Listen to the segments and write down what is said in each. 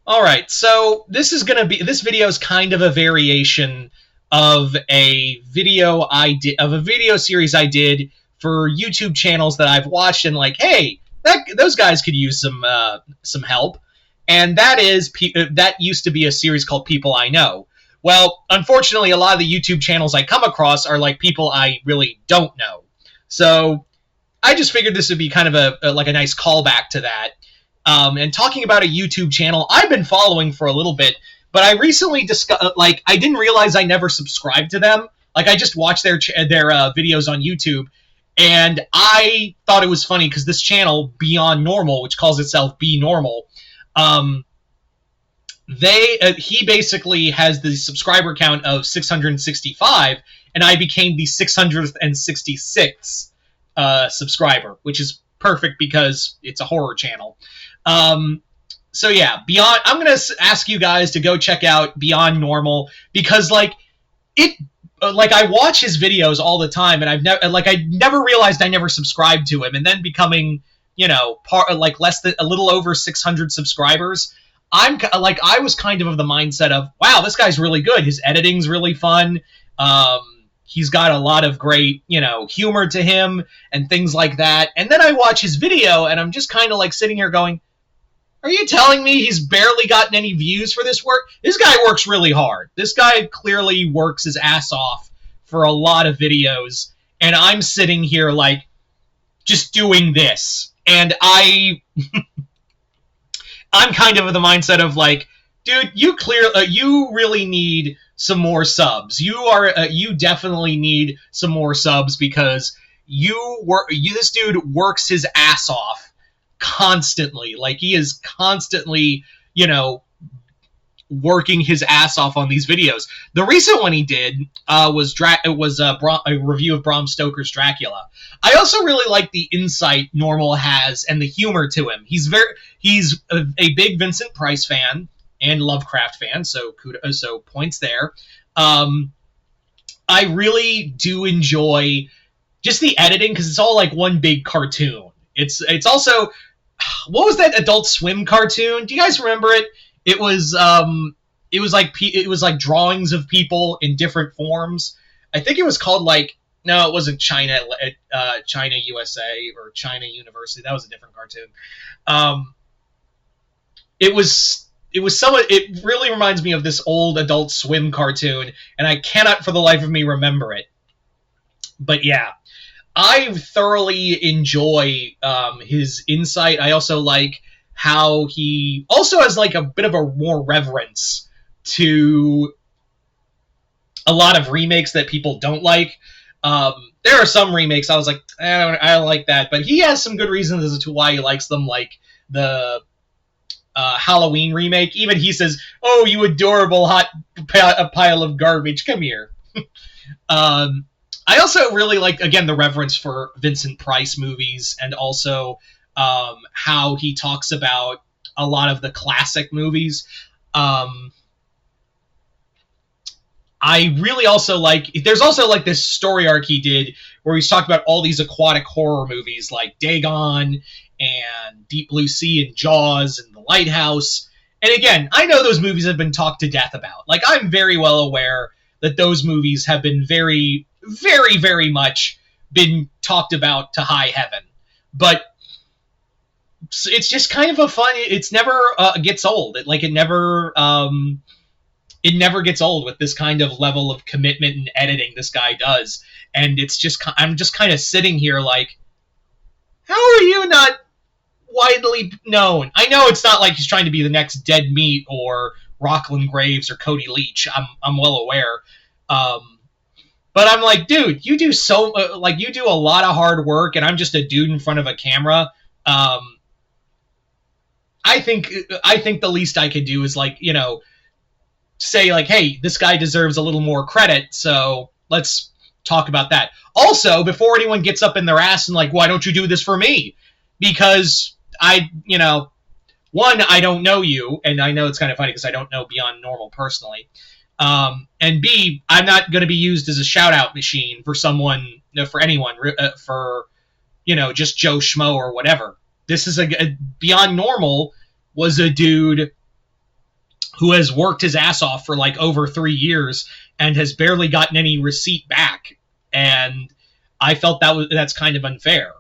All right, so this video is kind of a variation of a video series I did for YouTube channels that I've watched and like, hey, those guys could use some help, and that used to be a series called People I Know. Well, unfortunately, a lot of the YouTube channels I come across are like people I really don't know, so I just figured this would be kind of a nice callback to that. And talking about a YouTube channel I've been following for a little bit, but I recently I didn't realize I never subscribed to them. Like, I just watched their videos on YouTube, and I thought it was funny because this channel, Beyond Normal, which calls itself Be Normal, he basically has the subscriber count of 665, and I became the 666th subscriber, which is perfect because it's a horror channel. So yeah, I'm gonna ask you guys to go check out Beyond Normal because I watch his videos all the time, and I never realized I never subscribed to him, and then becoming, a little over 600 subscribers. I was kind of the mindset of, wow, this guy's really good. His editing's really fun. He's got a lot of great, humor to him and things like that. And then I watch his video, and I'm just kind of sitting here going, are you telling me he's barely gotten any views for this work? This guy works really hard. This guy clearly works his ass off for a lot of videos, and I'm sitting here just doing this. And I'm kind of the mindset of dude, you really need some more subs. You definitely need some more subs because this dude works his ass off constantly. He is constantly, working his ass off on these videos. The recent one he did was a review of Bram Stoker's Dracula. I also really like the insight Normal has and the humor to him. He's a big Vincent Price fan and Lovecraft fan, so points there. I really do enjoy just the editing because it's all one big cartoon. It's also, what was that Adult Swim cartoon? Do you guys remember it? It was like drawings of people in different forms. I think it was called no, it wasn't China USA or China University. That was a different cartoon. It really reminds me of this old Adult Swim cartoon, and I cannot for the life of me remember it. But yeah, I thoroughly enjoy his insight. I also like how he also has a bit of a more reverence to a lot of remakes that people don't like. There are some remakes I was like, I don't like that, but he has some good reasons as to why he likes them, like the Halloween remake. Even he says, "Oh, you adorable hot pile of garbage, come here." I also really like, again, the reverence for Vincent Price movies, and also how he talks about a lot of the classic movies. I really also there's also this story arc he did where he's talked about all these aquatic horror movies like Dagon and Deep Blue Sea and Jaws and The Lighthouse. And again, I know those movies have been talked to death about. I'm very well aware that those movies have been very, very, very much been talked about to high heaven. But it's just kind of a fun, it's never gets old. It never gets old with this kind of level of commitment and editing this guy does. And I'm just kind of sitting here how are you not widely known? I know it's not like he's trying to be the next Dead Meat or Rockland Graves or Cody Leach. I'm well aware. But I'm like, dude, you do you do a lot of hard work, and I'm just a dude in front of a camera. I think the least I could do is say hey, this guy deserves a little more credit, so let's talk about that. Also, before anyone gets up in their ass and why don't you do this for me? Because I don't know you, and I know it's kind of funny because I don't know Beyond Normal personally. And B, I'm not going to be used as a shout-out machine for anyone, for just Joe Schmo or whatever. This is Beyond Normal was a dude who has worked his ass off for like over 3 years and has barely gotten any receipt back. And I felt that's kind of unfair.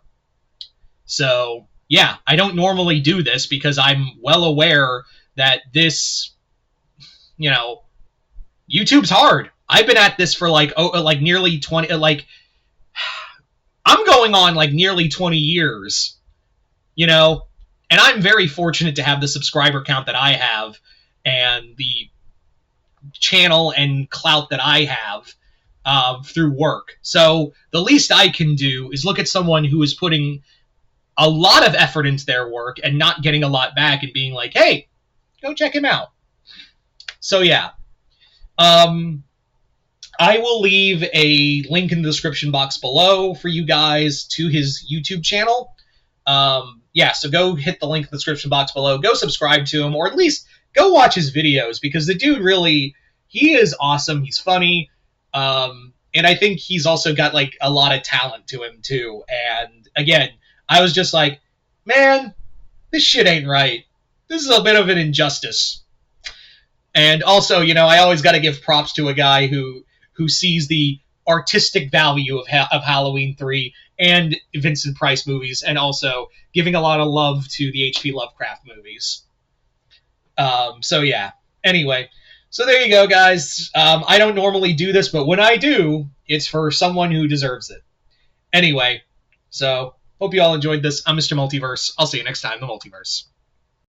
So, yeah, I don't normally do this because I'm well aware that this, you know, YouTube's hard. I've been at this for like nearly 20, I'm going on like nearly 20 years, you know, and I'm very fortunate to have the subscriber count that I have and the channel and clout that I have through work. So the least I can do is look at someone who is putting a lot of effort into their work and not getting a lot back and being like, hey, go check him out. So yeah. I will leave a link in the description box below for you guys to his YouTube channel. Yeah, so go hit the link in the description box below. Go subscribe to him, or at least go watch his videos, because the dude really, he is awesome. He's funny. And I think he's also got like a lot of talent to him too. And again, I was just like, man, this shit ain't right. This is a bit of an injustice. And also, you know, I always got to give props to a guy who sees the artistic value of Halloween 3 and Vincent Price movies, and also giving a lot of love to the H.P. Lovecraft movies. So yeah. Anyway, so there you go, guys. I don't normally do this, but when I do, it's for someone who deserves it. Anyway, so hope you all enjoyed this. I'm Mr. Multiverse. I'll see you next time in the Multiverse.